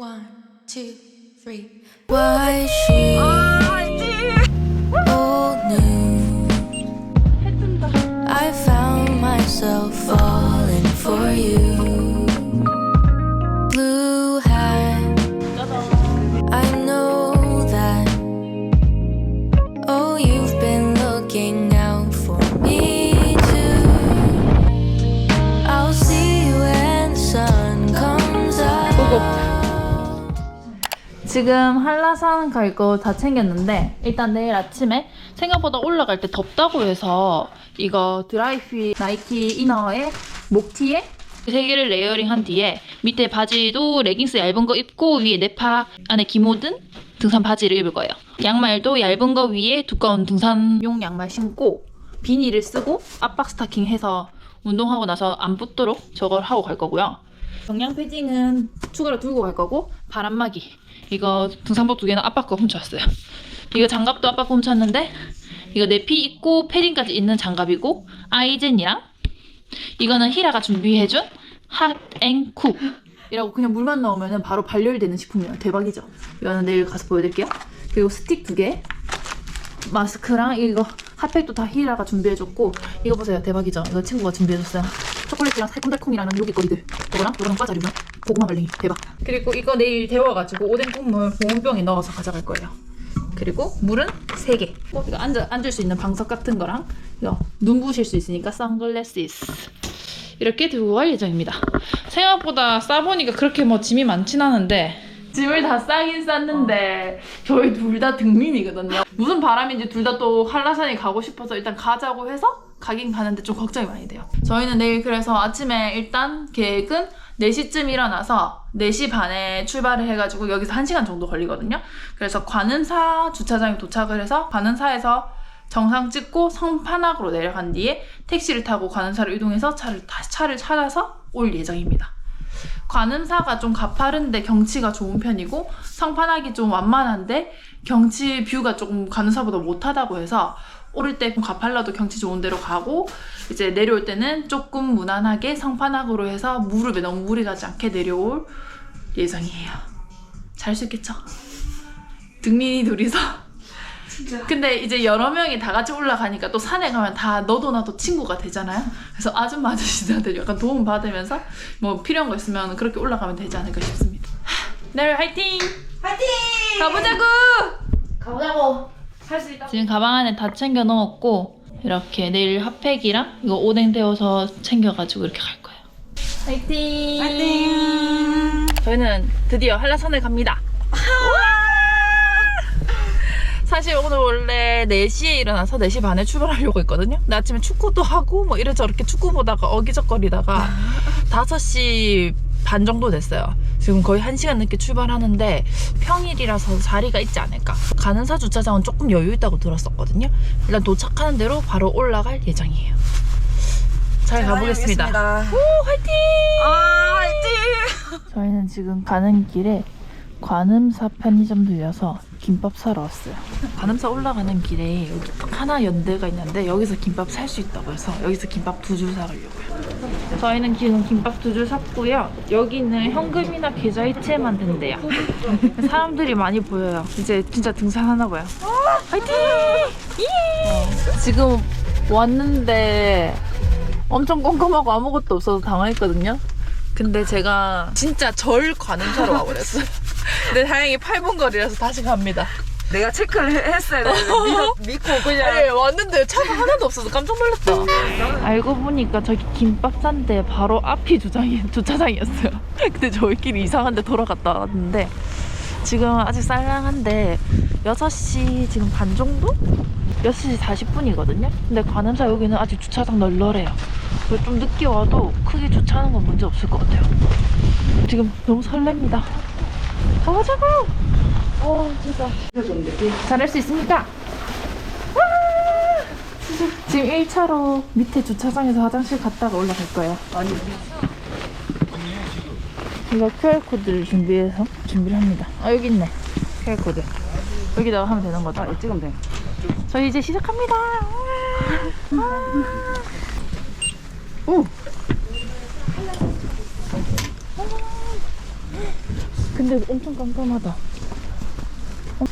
One, two, three. Why she old news? I found myself falling for you. Blue hat, I know that. Oh, you've been looking out for me too. I'll see you when the sun comes out. 지금 한라산 갈 거 다 챙겼는데 일단 내일 아침에 생각보다 올라갈 때 덥다고 해서 이거 드라이핏 나이키 이너에 목티에 3개를 레이어링 한 뒤에 밑에 바지도 레깅스 얇은 거 입고 위에 네파 안에 기모든 등산 바지를 입을 거예요. 양말도 얇은 거 위에 두꺼운 등산용 양말 신고 비닐을 쓰고 압박 스타킹 해서 운동하고 나서 안 붙도록 저걸 하고 갈 거고요. 정량 패딩은 추가로 들고 갈 거고 바람막이 이거 등산복 2개는 아빠 거 훔쳐왔어요. 이거 장갑도 아빠 거 훔쳤는데 이거 내피 있고 패딩까지 있는 장갑이고 아이젠이랑 이거는 히라가 준비해준 핫앤쿡 이라고 그냥 물만 넣으면 바로 발열되는 식품이에요. 대박이죠? 이거는 내일 가서 보여드릴게요. 그리고 스틱 2개 마스크랑 이거 핫팩도 다 히라가 준비해줬고 이거 보세요. 대박이죠? 이거 친구가 준비해줬어요. 초콜릿이랑 살콤달콤이라는 요깃거리들 이거랑 과자류랑 고구마 발랭이 대박. 그리고 이거 내일 데워가지고 오뎅 국물 보온병에 넣어서 가져갈 거예요. 그리고 물은 3개. 이거 앉을 수 있는 방석 같은 거랑 이거 눈 부실 수 있으니까 선글라시스 이렇게 들고 갈 예정입니다. 생각보다 싸보니까 그렇게 뭐 짐이 많진 않은데 짐을 다 싸긴 쌌는데 저희 둘 다 등민이거든요. 무슨 바람인지 둘 다 또 한라산에 가고 싶어서 일단 가자고 해서 가긴 가는데 좀 걱정이 많이 돼요. 저희는 내일 그래서 아침에 일단 계획은 4시쯤 일어나서 4시 반에 출발을 해가지고 여기서 1시간 정도 걸리거든요. 그래서 관음사 주차장에 도착을 해서 관음사에서 정상 찍고 성판악으로 내려간 뒤에 택시를 타고 관음사로 이동해서 차를 찾아서 올 예정입니다. 관음사가 좀 가파른데 경치가 좋은 편이고 성판악이 좀 완만한데 경치 뷰가 조금 관음사보다 못하다고 해서 오를 때 가팔라도 경치 좋은 데로 가고 이제 내려올 때는 조금 무난하게 성판악으로 해서 무릎에 너무 무리 가지 않게 내려올 예정이에요. 잘 수 있겠죠? 등민이 둘이서 진짜. 근데 이제 여러 명이 다 같이 올라가니까 또 산에 가면 다 너도 나도 친구가 되잖아요. 그래서 아줌마 아저씨들한테 약간 도움 받으면서 뭐 필요한 거 있으면 그렇게 올라가면 되지 않을까 싶습니다. 내일 화이팅! 화이팅! 가보자고! 할 수 있다. 지금 가방 안에 다 챙겨 넣었고 이렇게 내일 핫팩이랑 이거 오뎅 데워서 챙겨가지고 이렇게 갈 거예요. 화이팅! 화이팅! 저희는 드디어 한라산을 갑니다. 사실 오늘 원래 4시에 일어나서 4시 반에 출발하려고 했거든요. 근데 아침에 축구도 하고 뭐 이래저렇게 축구 보다가 어기적거리다가 5시 반 정도 됐어요. 지금 거의 1시간 늦게 출발하는데 평일이라서 자리가 있지 않을까. 관음사 주차장은 조금 여유 있다고 들었었거든요. 일단 도착하는 대로 바로 올라갈 예정이에요. 잘 가보겠습니다. 오, 화이팅! 화이팅! 저희는 지금 가는 길에 관음사 편의점 들려서 김밥 사러 왔어요. 관음사 올라가는 길에 여기 하나 연대가 있는데 여기서 김밥 살 수 있다고 해서 여기서 김밥 2줄 사가려고요. 저희는 지금 김밥 2줄 샀고요. 여기는 현금이나 계좌이체만 된대요. 사람들이 많이 보여요. 이제 진짜 등산하나 봐요. 화이팅! 지금 왔는데 엄청 꼼꼼하고 아무것도 없어서 당황했거든요. 근데 제가 진짜 절 관음사로 와버렸어요. 근데 다행히 8분 거리라서 다시 갑니다. 내가 체크를 했어야 되는데 믿고 그냥 아니 왔는데 차가 하나도 없어서 깜짝 놀랐다. 알고 보니까 저기 김밥 싼데 바로 앞이 주차장이었어요. 근데 저희끼리 이상한 데 돌아갔다 왔는데 지금 아직 쌀랑한데 6시 지금 반 정도? 6시 40분이거든요. 근데 관음사 여기는 아직 주차장 널널해요. 그래서 좀 늦게 와도 크게 주차하는 건 문제 없을 것 같아요. 지금 너무 설렙니다. 가보자고! 진짜. 잘할 수 있습니까? 와! 지금 1차로 밑에 주차장에서 화장실 갔다가 올라갈 거예요. 아니, 이거 QR코드를 준비를 합니다. 여기 있네. QR코드. 여기다가 하면 되는 거죠? 찍으면 돼. 저희 이제 시작합니다. 오! 근데 엄청 깜깜하다.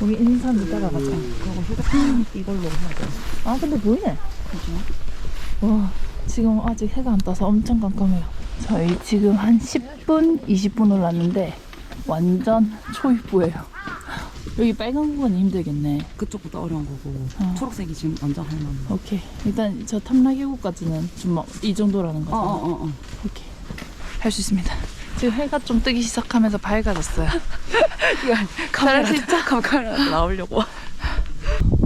우리 인산 이따가 가자. 그리고 휴대폰 이걸로 해야 돼. 아 근데 보이네. 와 지금 아직 해가 안 떠서 엄청 깜깜해요. 저희 지금 한 10분 20분 올랐는데 완전 초입부예요. 여기 빨간 구간이 힘들겠네. 그쪽보다 어려운 거고 초록색이 지금 완전 할만해. 오케이 일단 저 탐라계곡까지는 좀 이 정도라는 거죠. 오케이 할 수 있습니다. 지금 해가 좀 뜨기 시작하면서 밝아졌어요. 잘할 수 있죠? 카메라 나오려고.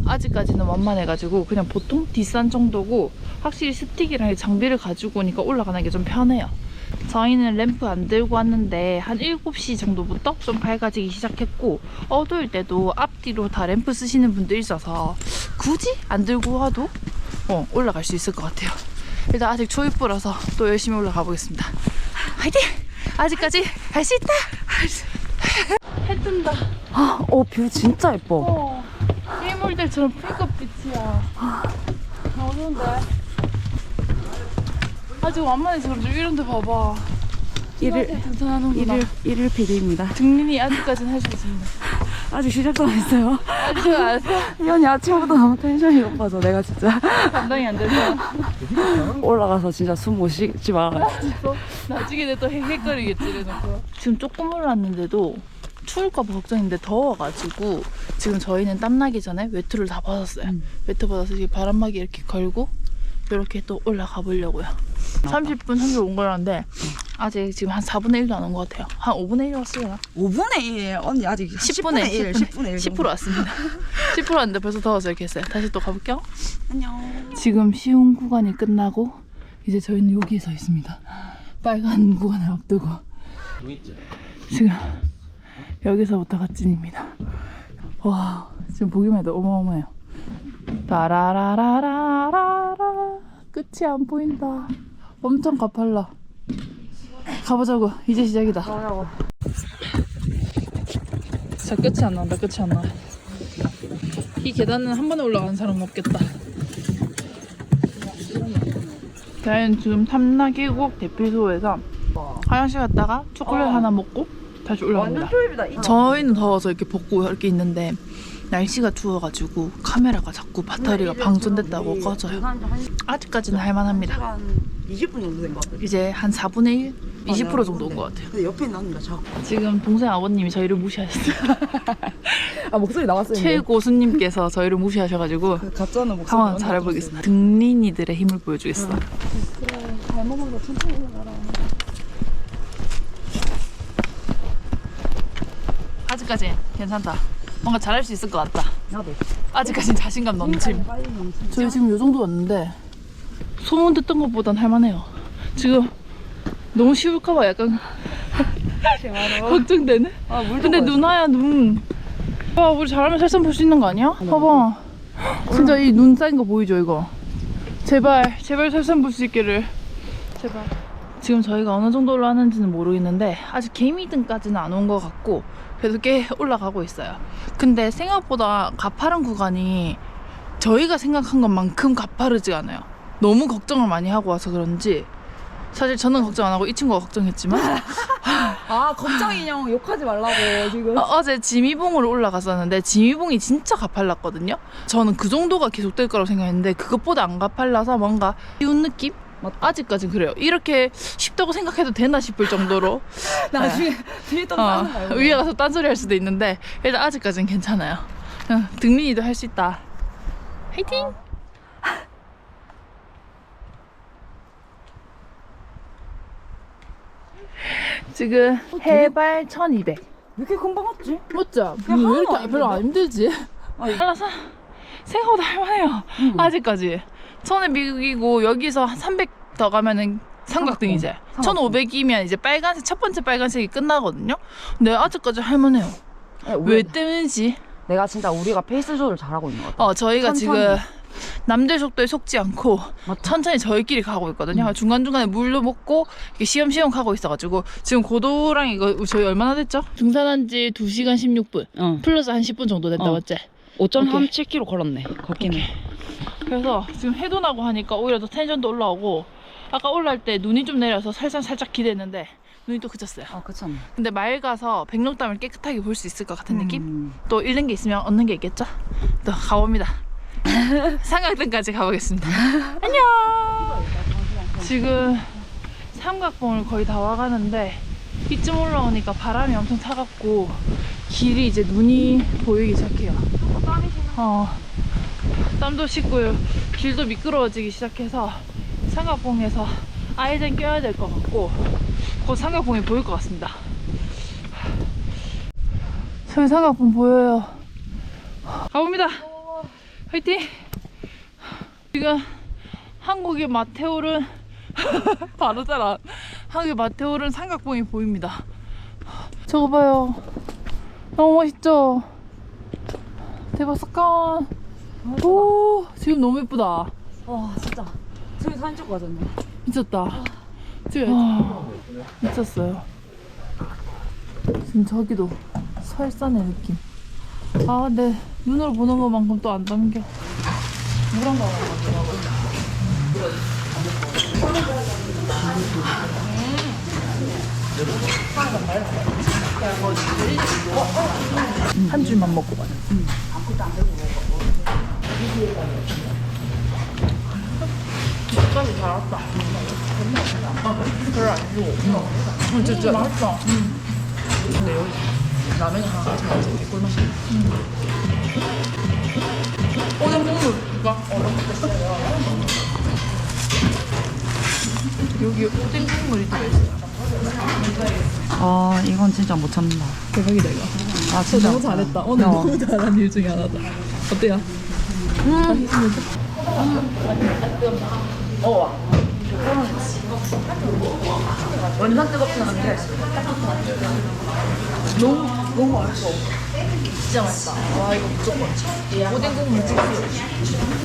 아직까지는 완만해가지고 그냥 보통 뒷산 정도고 확실히 스틱이랑 장비를 가지고 오니까 올라가는 게 좀 편해요. 저희는 램프 안 들고 왔는데 한 7시 정도부터 좀 밝아지기 시작했고 어두울 때도 앞뒤로 다 램프 쓰시는 분들 있어서 굳이 안 들고 와도 올라갈 수 있을 것 같아요. 일단 아직 초입부라서 또 열심히 올라가 보겠습니다. 화이팅! 아직까지 할 수 있다! 해 뜬다. 뷰 진짜 예뻐. 일몰들처럼 핑크빛이야. 어두운데? 아직 완만해서 그런지 이런 데 봐봐. 등산하는구나. 일일 PD입니다. 등린이 아직까지는 할 수 있습니다. 아직 시작도 안 했어요. 아직 안 했어? 이 언니 아침부터 너무 텐션이 높아서 내가 진짜 감당이 안 돼서. 올라가서 진짜 숨 못 쉬지 말아. 나중에 내 또 헥헥거리겠지 이래놓고. 지금 조금 올랐는데도 추울까봐 걱정인데 더워가지고 지금 저희는 땀나기 전에 외투를 다 벗었어요. 외투 벗어서 지금 바람막이 이렇게 걸고 이렇게 또 올라가 보려고요. 30분 정도 온 거라는데 아직 지금 한 4분의 1도 안 온 것 같아요. 한 5분의 1 왔어요. 5분의 1. 언니 아직 10분의 1. 10분의 1. 10% 왔습니다. 10% 왔는데 벌써 더워서 이렇게 했어요. 다시 또 가볼게요. 안녕. 지금 쉬운 구간이 끝나고 이제 저희는 여기에 서 있습니다. 빨간 구간을 앞두고 지금 여기서부터가 찐입니다. 와 지금 보기만 해도 어마어마해요. 따라라라라라라 끝이 안 보인다. 엄청 가팔라. 가보자고. 이제 시작이다. 자 끝이 안 나온다. 끝이 안 나와. 이 계단은 한 번에 올라가는 사람은 없겠다. 저희는 지금 탐라계곡 대피소에서 화장실 갔다가 초콜릿 하나 먹고 다시 올라갑니다. 저희는 더워서 이렇게 벗고 이렇게 있는데 날씨가 추워가지고 카메라가 자꾸 배터리가 방전됐다고 꺼져요. 아직까지는 할만합니다. 한 20분 정도 된 것 같아요. 이제 한 4분의 1? 20% 정도 온 것 같아요. 근데 옆에 있는 언니가 자꾸. 지금 동생 아버님이 저희를 무시하셨어요. 목소리 나왔어요. 최고수님께서 저희를 무시하셔가지고 가짜는 목소리. 상황 잘 해보겠습니다. 등린이들의 힘을 보여주겠습니다. 잘 먹은 거 천천히 올라가라. 아직까지 괜찮다. 뭔가 잘할 수 있을 것 같다. 나도. 아직까진 자신감 넘침. 빨리 넘침. 저희 지금 요 정도 왔는데 소문 듣던 것보단 할만해요. 지금 너무 쉬울까봐 약간 걱정되네. 근데 눈아야 눈. 와 우리 잘하면 설산 볼 수 있는 거 아니야? 봐봐. 진짜 이 눈 쌓인 거 보이죠 이거? 제발 설산 볼 수 있기를. 제발. 지금 저희가 어느 정도 올라왔는지는 모르겠는데 아직 개미등까지는 안 온 것 같고 그래도 꽤 올라가고 있어요. 근데 생각보다 가파른 구간이 저희가 생각한 것만큼 가파르지 않아요. 너무 걱정을 많이 하고 와서 그런지 사실 저는 걱정 안 하고 이 친구가 걱정했지만 걱정 인형 욕하지 말라고 지금. 어제 지미봉으로 올라갔었는데 지미봉이 진짜 가팔랐거든요. 저는 그 정도가 계속될 거라고 생각했는데 그것보다 안 가팔라서 뭔가 쉬운 느낌? 아직까진 그래요. 이렇게 쉽다고 생각해도 되나 싶을 정도로 나중에 뒤에 또 싸는 거야. 위에 가서 딴소리 할 수도 있는데 일단 아직까진 괜찮아요. 등린이도 할 수 있다. 화이팅! 지금 해발 1200. 왜 이렇게 금방 왔지? 맞죠? 왜 이렇게 별로 안 힘들지? 올라서 생각보다 할만해요. 아직까지 1000에 여기서 한 300 더 가면은 삼각등이제. 1500이면 이제 빨간색 첫 번째 빨간색이 끝나거든요. 근데 아직까지 할만해요. 왜 때문인지. 내가 진짜 우리가 페이스 조절 잘하고 있는 것 같아. 저희가 천천히. 지금 남들 속도에 속지 않고 천천히 저희끼리 가고 있거든요. 중간중간에 물도 먹고 이렇게 시험시험 가고 있어가지고 지금 고도랑 이거 저희 얼마나 됐죠? 등산한 지 2시간 16분 플러스 한 10분 정도 됐다 맞지? 5.37km 걸었네. 걷기는. 그래서 지금 해도 나고 하니까 오히려 더 텐션도 올라오고 아까 올라올 때 눈이 좀 내려서 살짝 기대했는데 눈이 또 그쳤어요. 그쵸. 근데 맑아서 백록담을 깨끗하게 볼 수 있을 것 같은 느낌? 또 잃는 게 있으면 얻는 게 있겠죠? 또 가봅니다. 삼각등까지 가보겠습니다. 안녕! 지금 삼각봉을 거의 다 와가는데 이쯤 올라오니까 바람이 엄청 차갑고 길이 이제 눈이 보이기 시작해요. 땀도 씻고 길도 미끄러워지기 시작해서 삼각봉에서 아이젠 껴야 될 것 같고 곧 삼각봉이 보일 것 같습니다. 저기 삼각봉 보여요. 가봅니다. 화이팅! 지금 한국의 마테오른 바로 따라 한국의 마테오른 삼각봉이 보입니다. 저거 봐요. 너무 멋있죠? 대박 사건. 오, 지금 너무 예쁘다. 와 진짜 저기 사진 찍고 가졌네. 미쳤다. 미쳤어요. 지금 저기도 설산의 느낌. 아, 근데 눈으로 보는 것만큼 또 안 담겨. 물한 거 한 줄만 먹고 가자. 집까지 잘 왔다. 별로 안 줘. 진짜 맛있다. 근데 여기 라면이 하나 같이 먹어서 되게 꿀맛이야. 오뎅 국물가 여기 오뎅 국물이 들어있어요. 이건 진짜 못 참는다. 대박이다 이거. 진짜 너무 잘했다. 오늘 너무 잘한 일 중에 하나다. 어때요? 완전 뜨겁진 않은데 너무 맛있어. 진짜 맛있다. 와 이거 무조건. 오뎅 국물 찍기.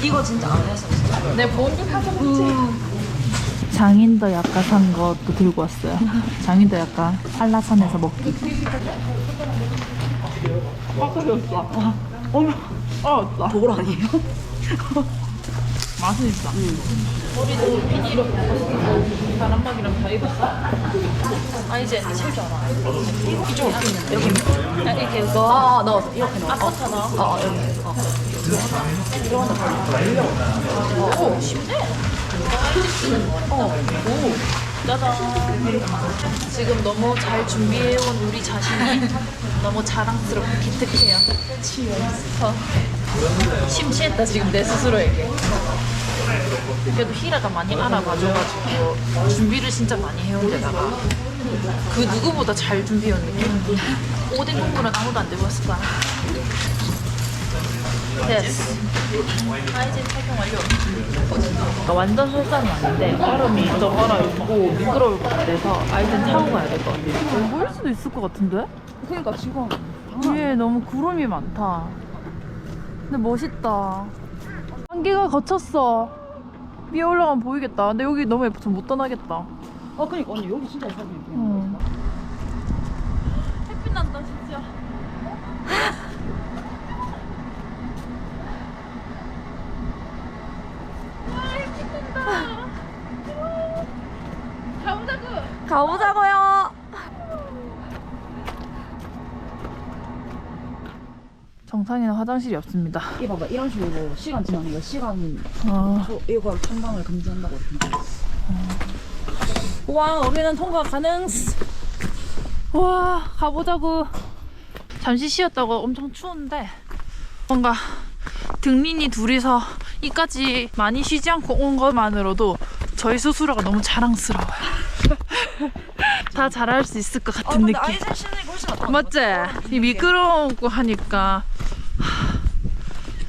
이거 진짜 안 했어. 내 본드 사서 먹지. 장인도 약간 산 것도 들고 왔어요. 장인도 약간 한라산에서 먹기. 아까웠다. 어머, 알았다. 보글 아니에요? 맛은 있다. 머리도 비니로 바꿨고 바람막이랑 다 입었어. 아 이제 칠줄 알아. 이쪽 여기 이렇게 이거. 넣었어. 이렇게 넣어. 아파트 나. 여기. 오 쉽네. 짜잔. 지금 너무 잘 준비해온 우리 자신이 너무 자랑스럽고 기특해요. 심취했다 지금 내 스스로에게. 그래도 히라가 많이 알아봐줘가지고 준비를 진짜 많이 해온 데다가 그 누구보다 잘 준비해온 느낌. 오뎅 국물은 아무도 안 들고 왔을 거야. 됐어. 아이젠 착용 완료. 완전 설산은 아닌데 얼음이 좀 얼어있고 미끄러울 것 같아서 아이젠 타고 가야 될 것 같아요. 안 보일 수도 있을 것 같은데? 그러니까 지금 위에 너무 구름이 많다. 근데 멋있다. 안개가 걷혔어. 위에 올라가면 보이겠다. 근데 여기 너무 예뻐서 못 떠나겠다. 그러니까 언니 여기 진짜 예쁘네. 햇빛 난다 진짜. 가보자고요. 정상에는 화장실이 없습니다. 이 봐봐 이런 식으로 시간 지나는 거 시간 이거 탐방을 금지한다고. 와, 우리는 통과 가능. 와, 가보자고. 잠시 쉬었다고 엄청 추운데 뭔가 등린이 둘이서 이까지 많이 쉬지 않고 온 것만으로도 저희 스스로가 너무 자랑스러워요. 다 잘할 수 있을 것 같은 느낌. 아이젠 씨는 훨씬 낫다. 맞지? 이 미끄러우고 하니까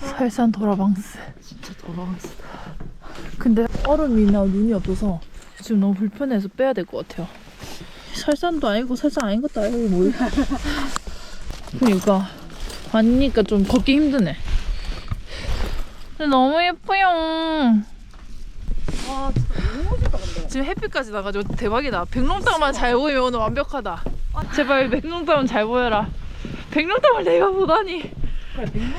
설산 도라방스. 진짜 돌아왔어. 근데 얼음이나 눈이 없어서 지금 너무 불편해서 빼야 될 것 같아요. 설산도 아니고 설산 아닌 것도 아니고 뭐. 그러니까 아니니까 좀 걷기 힘드네. 근데 너무 예뻐요. 와 진짜 너무 멋있다 근데. 지금 햇빛까지 나가지고 대박이다. 백록담만 잘 보이면 오늘 완벽하다. 제발 백록담은 잘 보여라. 백록담을 내가 보다니.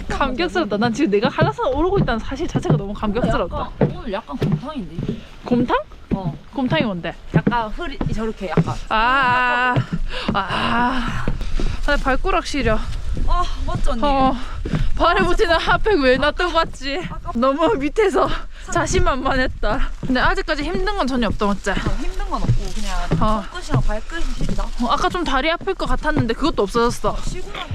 감격스럽다. 난 지금 내가 한라산 오르고 있다는 사실 자체가 너무 감격스럽다. 오늘 약간 곰탕인데. 곰탕? 곰탕이 뭔데? 약간 흐리 저렇게 약간. 근데 발가락 시려. 아 맞죠 언니. 발에 붙이는 핫팩 왜 놔두고 왔지? 너무 밑에서 자신만만했다. 근데 아직까지 힘든 건 전혀 없다 맞지? 힘든 건 없고 그냥 손끝이랑 발끝이 시리다. 아까 좀 다리 아플 것 같았는데 그것도 없어졌어. 쉬구나.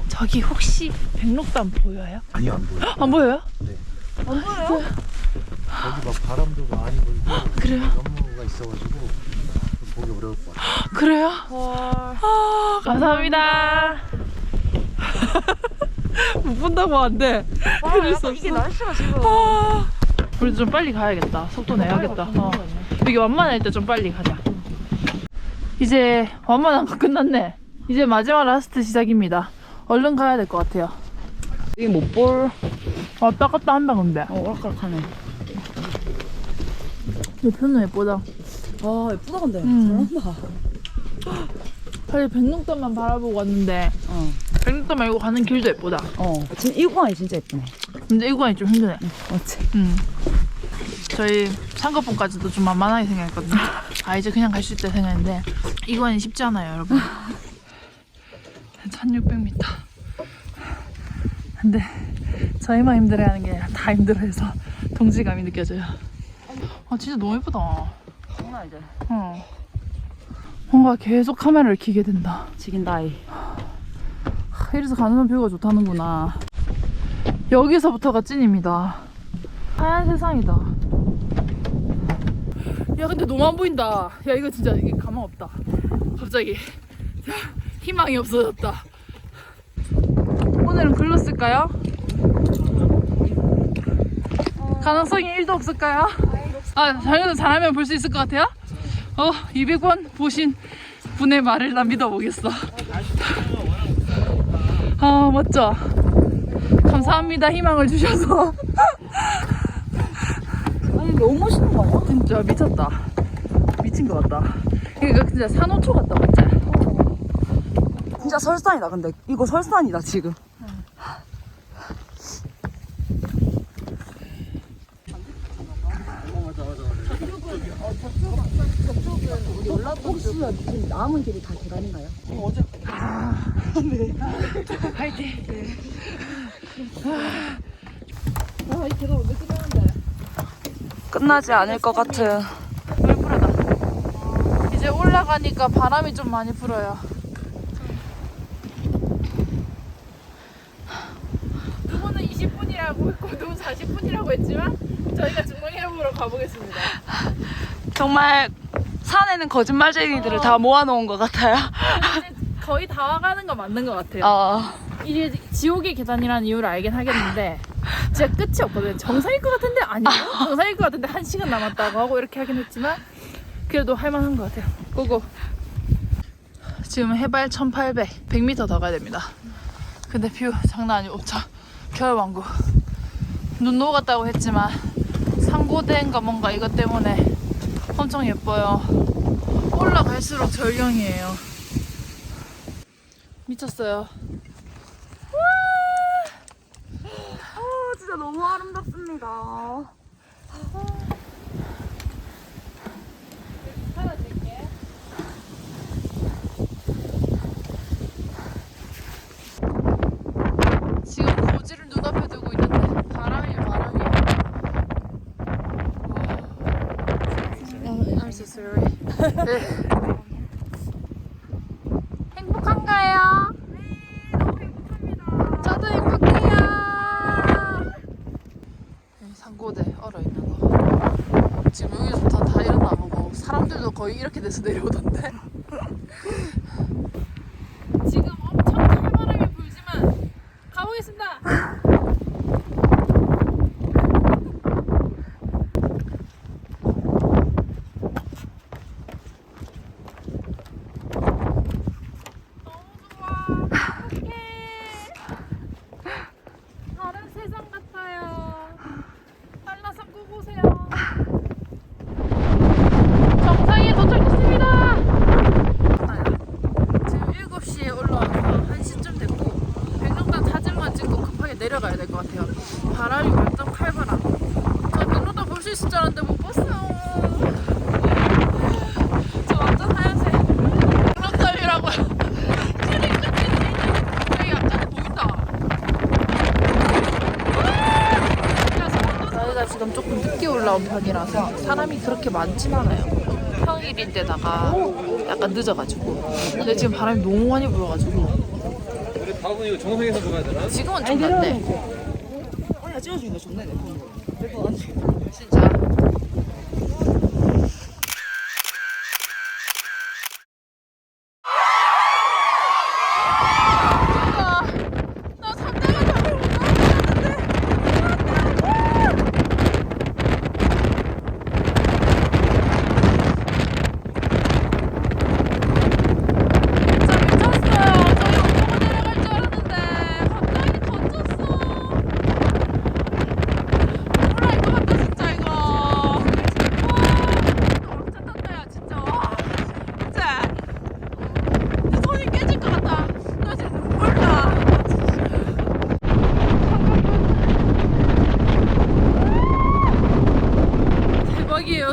저기 혹시 백록담 보여요? 아니요, 안 보여요. 안 보여요? 안 보여요? 거기 막 바람도 많이 불고 그래요? 연무가 있어가지고 보기 어려울 것 같아요. 그래요? 헐. 감사합니다. 못 본다고 안 돼. 그럴 수 약간 이게 없어. 날씨가 지금. 우리도 좀 빨리 가야겠다. 속도 내야겠다. 이게 완만할 때 좀 빨리 가자. 이제 완만한 거 끝났네. 이제 마지막 라스트 시작입니다. 얼른 가야 될 것 같아요. 이게 못 볼. 왔다 갔다 한다 근데. 오락가락하네. 이 표는 예쁘다. 아 예쁘다 근데. 잘한다. 사실 백록담만 바라보고 왔는데 백록담 말고 가는 길도 예쁘다. 지금 이 구간이 진짜 예쁘네. 근데 이 구간이 좀 힘드네. 맞지? 저희 상거폰까지도 좀 만만하게 생각했거든요. 이제 그냥 갈 수 있다 생각했는데 이 구간이 쉽지 않아요 여러분. 1600m. 근데 저희만 힘들어하는 게 아니라 다 힘들어해서 동지감이 느껴져요. 진짜 너무 예쁘다. 장난 이제. 뭔가 계속 카메라를 켜게 된다. 지긴다이. 이래서 가는 뷰가 좋다는구나. 여기서부터가 찐입니다. 하얀 세상이다. 야 근데 너무 안 보인다. 야 이거 진짜 이게 가망 없다. 갑자기 희망이 없어졌다. 오늘은 글로 쓸까요? 가능성이 1도 없을까요? 자기도 잘하면 볼 수 있을 것 같아요? 200원 보신 분의 말을 난 믿어보겠어. 멋져. 감사합니다. 희망을 주셔서. 아니 너무 멋있는 거 아니야? 진짜 미쳤다. 미친 것 같다. 이거 진짜 산호초 같다, 맞지? 진짜 설산이다 근데. 이거 설산이다 지금. 혹시 지금 남은 길이 다 계단인가요? 화이팅! 이 계단 언제 끝나는데? 끝나지 않을 것 같은. 꿀꿀하다. 이제 올라가니까 바람이 좀 많이 불어요. 누구는 20분이라고 했고 누구는 40분이라고 했지만 저희가 중앙 해보러 가보겠습니다. 정말 산에는 거짓말쟁이들을 다 모아놓은 것 같아요. 이제 거의 다 와가는 거 맞는 것 같아요. 이게 지옥의 계단이라는 이유를 알긴 하겠는데 진짜 끝이 없거든요. 정상일 것 같은데 아니에요. 정상일 것 같은데 1시간 남았다고 하고 이렇게 하긴 했지만 그래도 할만한 것 같아요. 고고. 지금 해발 1800, 100m 더 가야 됩니다. 근데 뷰 장난 아니고 겨울왕국. 눈 녹았다고 했지만 상고대인가 뭔가 이것 때문에 엄청 예뻐요. 올라갈수록 절경이에요. 미쳤어요. 진짜 너무 아름답습니다. 지금 고지를 눈앞에 두고 있는데 바람이. I'm so sorry. 행복한가요? 네, 너무 행복합니다. 저도 행복해요. 상고대 얼어 있는 거. 지금 여기서 다 일어나 보고 사람들도 거의 이렇게 돼서 내려오던데. 지금 엄청 칼바람이 불지만 가보겠습니다. 다른 세상 같아요. 한라산 꼭 오세요. 정상에 도착했습니다. 올라온 편이라서 사람이 그렇게 많진 않아요. 평일인데다가 약간 늦어가지고. 근데 지금 바람이 너무 많이 불어가지고 우리 다음은 이거 정상에서 먹어야 되나? 지금은 좀 낫네. 야 찍어주니까 좋네 내 폰으로. 내거 안 찍어. 진짜.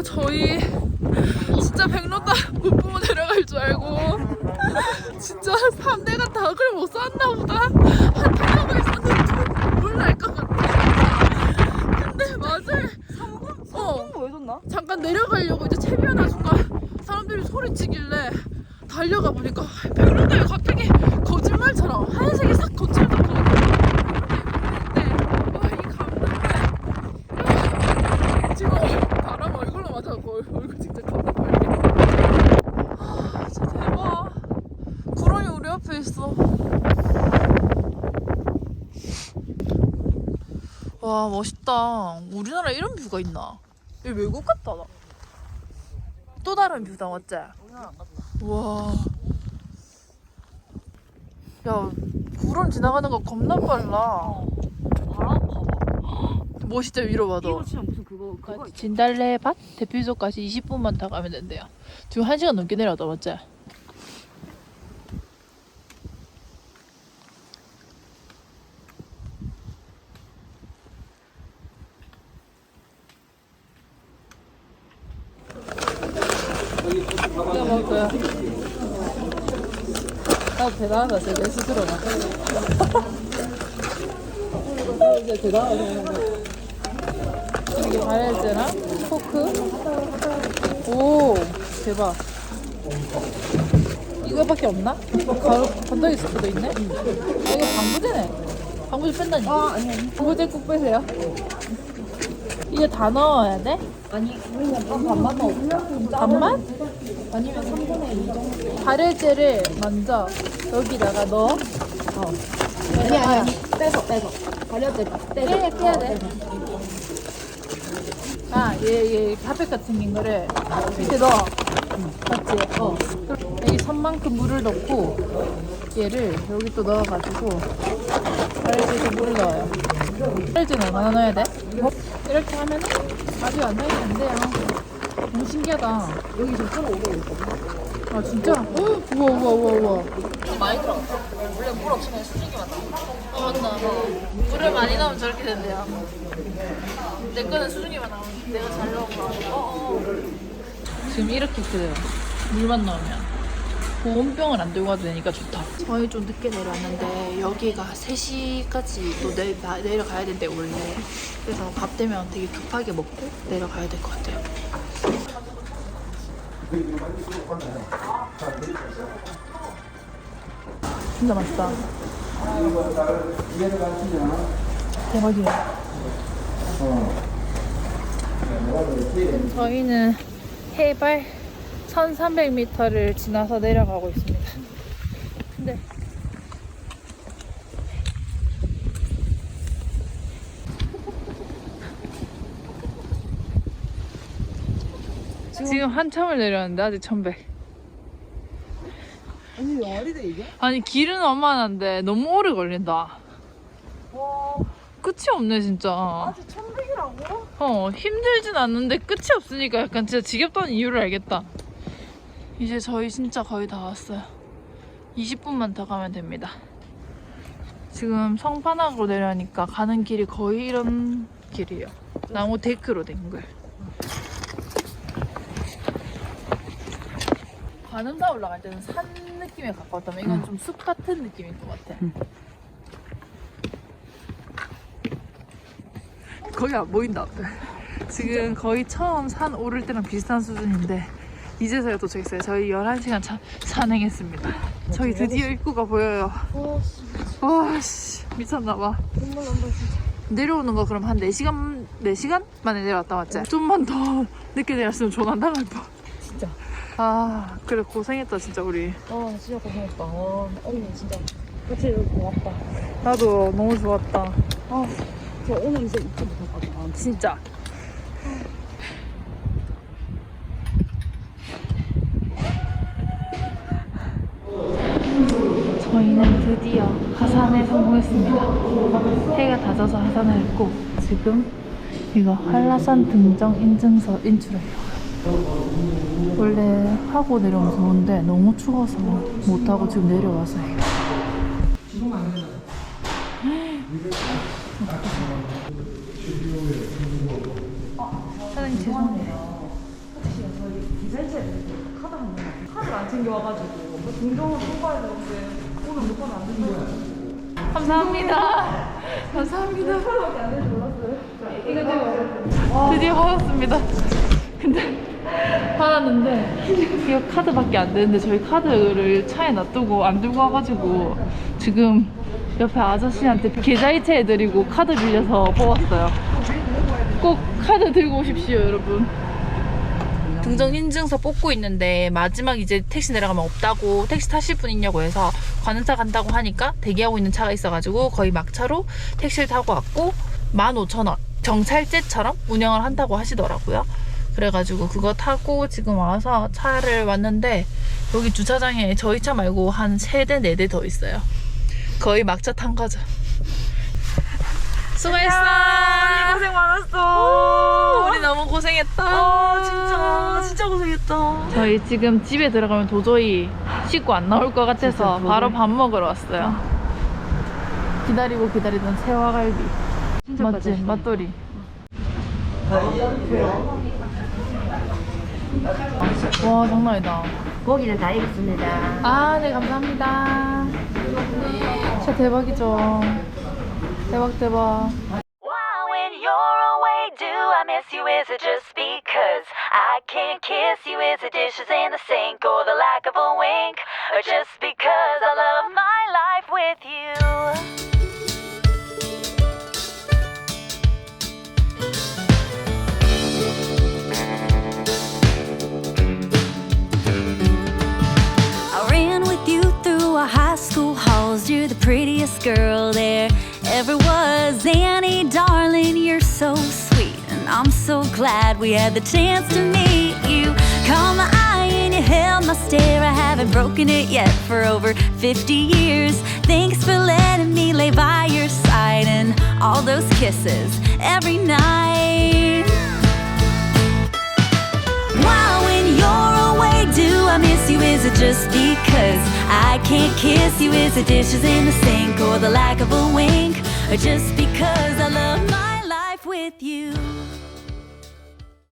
저희 진짜 백로다 못 보고 내려갈 줄 알고 진짜 3대가 닭을 못 샀나 보다. 한 타락을 샀는데 몰라 알 것 같아. 근데 맞을 3분 왜 줬나? 잠깐 내려가려고 이제 채비하나 순간 사람들이 소리치길래 달려가 보니까 백로다에 갑자기 거짓말처럼 하얀색이 싹 거칠다 얼굴 진짜 겁나 빨개. 아, 진짜 대박. 구름이 우리 앞에 있어. 와, 멋있다. 우리나라에 이런 뷰가 있나? 여기 외국 같다, 나. 또 다른 뷰다, 맞지? 와. 야, 구름 지나가는 거 겁나 빨라. 바람 봐봐. 멋있다, 위로 봐도. 이거 진짜 무슨 그거 진달래밭 대피소까지 20분만 더 가면 된대요. 지금 1시간 넘게 내려왔다, 맞지? 진짜 먹을 거야. 나도 대단하다, 내 스스로가. 진짜 대단하다. 이게 바레즈랑 포크. 오, 대박. 이거밖에 없나? 건더기 스프도 있네? 아, 이거 방부제네. 방부제 뺀다니까. 아 아니 방부제 꼭 빼세요. 이게 다 넣어야 돼? 아니 그냥 반만 넣어. 반만? 아니면 3분의 2 정도. 바레즈를 먼저 여기다가 넣어. 아니 빼서 가려져 빼야 돼. 아, 얘 핫팩 같이 생긴 거를 밑에 넣어. 맞지? 여기 선만큼 물을 넣고 얘를 여기 또 넣어가지고 바레즈에 물을 넣어요. 바레즈는 얼마나 넣어야 돼? 이렇게 하면 아주 완전히 된대요. 너무 신기하다. 여기 지금 1,500원 있거든. 아, 진짜? 우와. 많이 들어. 원래 물 없으면 수증기만 나와. 맞나? 물을 많이 넣으면 저렇게 된대요. 내 거는 수증기만 나오는데 내가 잘 넣은 거. 지금 이렇게 끓여요. 물만 넣으면. 보온병을 안 들고 가도 되니까 좋다. 저희 좀 늦게 내려왔는데 여기가 3시까지 또 내려가야 된대 원래. 그래서 밥 되면 되게 급하게 먹고 내려가야 될 것 같아요. 진짜 맛있다. 대박이야. 저희는 해발 1300m를 지나서 내려가고 있습니다. 근데 지금 한참을 내려왔는데 아직 1100. 아니 왜 말이 돼 이게? 아니 길은 완만한데 너무 오래 걸린다. 와 끝이 없네 진짜. 아직 1,100이라고? 힘들진 않는데 끝이 없으니까 약간 진짜 지겹다는 이유를 알겠다. 이제 저희 진짜 거의 다 왔어요. 20분만 더 가면 됩니다. 지금 성판악으로 내려가니까 가는 길이 거의 이런 길이에요. 나무 데크로 된 걸. 관음사 올라갈 때는 산 느낌에 가까웠다면 이건 좀 숲 같은 느낌인 것 같아. 거기 안 보인다 앞에. 지금 거의 처음 산 오를 때랑 비슷한 수준인데 이제서야 도착했어요. 저희 11시간 산행했습니다. 저희 드디어 입구가 보여요. 와씨 미쳤나봐. 내려오는 거 그럼 한 4시간 만에 내려왔다 맞지? 좀만 더 늦게 내렸으면 조난 당할 뻔. 진짜. 아 그래 고생했다 진짜 우리. 진짜 고생했다. 언니 진짜 같이 고맙다. 나도 너무 좋았다. 저 오늘 이제 이쪽 못하거든. 진짜. 저희는 드디어 하산에 성공했습니다. 해가 다져서 하산을 했고 지금 이거 한라산 등정 인증서 인출해요. 원래 하고 내려오면 좋은데 너무 추워서 못하고 지금 내려와서 해요. 사장님 죄송해요. 카드를 안 챙겨와가지고 등정을 뽑아야 되는데 오늘 못 가면 안 된다고. 감사합니다. 감사합니다. 하루밖에 안 되는지 몰랐어요. 이거 지금 드디어 받았습니다. 근데 받았는데 이거 카드밖에 안 되는데 저희 카드를 차에 놔두고 안 들고 와가지고 지금 옆에 아저씨한테 계좌이체 해드리고 카드 빌려서 뽑았어요. 꼭 카드 들고 오십시오 여러분. 등정 인증서 뽑고 있는데 마지막 이제 택시 내려가면 없다고 택시 타실 분 있냐고 해서 가는 차 간다고 하니까 대기하고 있는 차가 있어가지고 거의 막차로 택시를 타고 왔고 15,000원 경찰제처럼 운영을 한다고 하시더라고요. 그래가지고 그거 타고 지금 와서 차를 왔는데 여기 주차장에 저희 차 말고 한 3대 4대 더 있어요. 거의 막차 탄 거죠. 수고했어. 고생 많았어. 우리 너무 고생했다. 진짜 고생했다. 저희 지금 집에 들어가면 도저히 씻고 안 나올 것 같아서 바로 밥 먹으러 왔어요. 기다리고 기다리던 새화갈비. 맞지? 맛돌이. 와 장난 아니다. 고기는 다 익었습니다. 아, 네 감사합니다. 진짜 대박이죠. 대박 대박. Why when you're away do I miss you? Is it just because I can't kiss you? Is it dishes in the sink or the lack of a wink? Or just because I love my life with you? I ran with you through our high school halls. You're the prettiest girl there ever was. Annie, darling, you're so sweet, and I'm so glad we had the chance to meet you. Caught my eye and you held my stare. I haven't broken it yet for over 50 years. Thanks for letting me lay by your side and all those kisses every night. Why when you're away do I miss you? Is it just because I can't kiss you? Is it dishes in the sink or the lack of a wink? Or just because I love my life with you?